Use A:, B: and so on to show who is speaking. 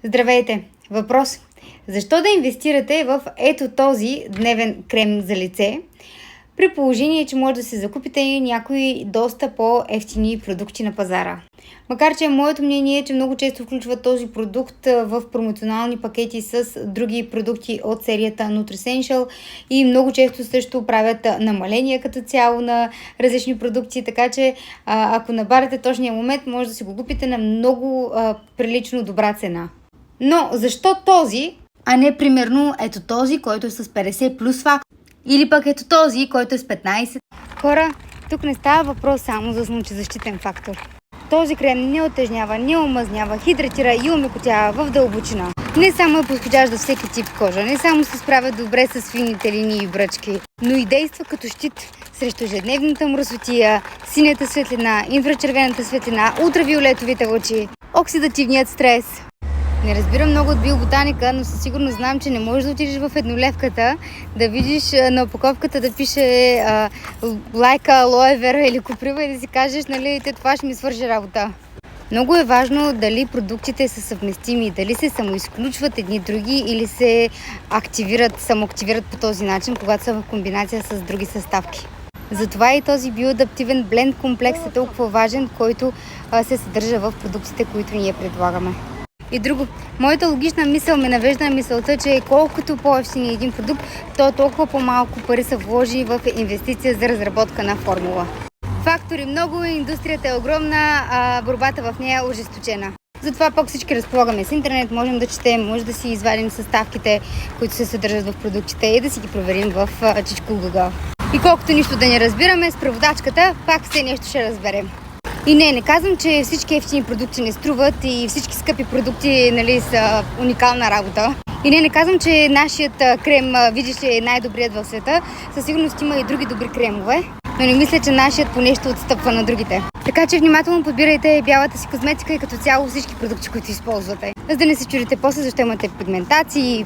A: Здравейте! Въпрос. Защо да инвестирате в ето този дневен крем за лице, при положение, че може да се закупите и някои доста по-евтини продукти на пазара? Макар че моето мнение е, че много често включват този продукт в промоционални пакети с други продукти от серията Nutricential и много често също правят намаления като цяло на различни продукти, така че ако набарате точния момент, може да си го купите на много прилично добра цена. Но защо този, а не примерно ето този, който е с 50 плюс фактор? Или пък ето този, който е с 15? Хора, тук не става въпрос само за слънчезащитен фактор. Този крем не отежнява, не омазнява, хидратира и омекотява в дълбочина. Не само е подходящ за всеки тип кожа, не само се справя добре с фините линии и бръчки, но и действа като щит срещу ежедневната мръсотия, синята светлина, инфрачервената светлина, ултравиолетовите лъчи, оксидативният стрес. Не разбирам много от биоботаника, но със сигурност знам, че не можеш да отидеш в еднолевката, да видиш на опаковката да пише лайка, алоe вера или коприва и да си кажеш, нали, това ще ми свърши работа. Много е важно дали продуктите са съвместими, дали се самоизключват едни други или се самоактивират по този начин, когато са в комбинация с други съставки. Затова и този биоадаптивен бленд комплекс е толкова важен, който се съдържа в продуктите, които ние предлагаме. И друго, моята логична мисъл ме навежда на мисълта, че колкото по-евтин е един продукт, то толкова по-малко пари са вложени в инвестиция за разработка на формула. Фактори много, индустрията е огромна, а борбата в нея е ожесточена. Затова пък всички разполагаме с интернет, можем да четем, може да си извадим съставките, които се съдържат в продуктите и да си ги проверим в чичко Google. И колкото нищо да не разбираме, с преводачката пак все нещо ще разберем. И не казвам, че всички евтини продукти не струват и всички скъпи продукти, нали, са уникална работа. И не казвам, че нашият крем, видиш ли, е най-добрият в света. Със сигурност има и други добри кремове, но не мисля, че нашият по нещо отстъпва на другите. Така че внимателно подбирайте бялата си козметика и като цяло всички продукти, които използвате. За да не се чудите после, защо имате пигментации,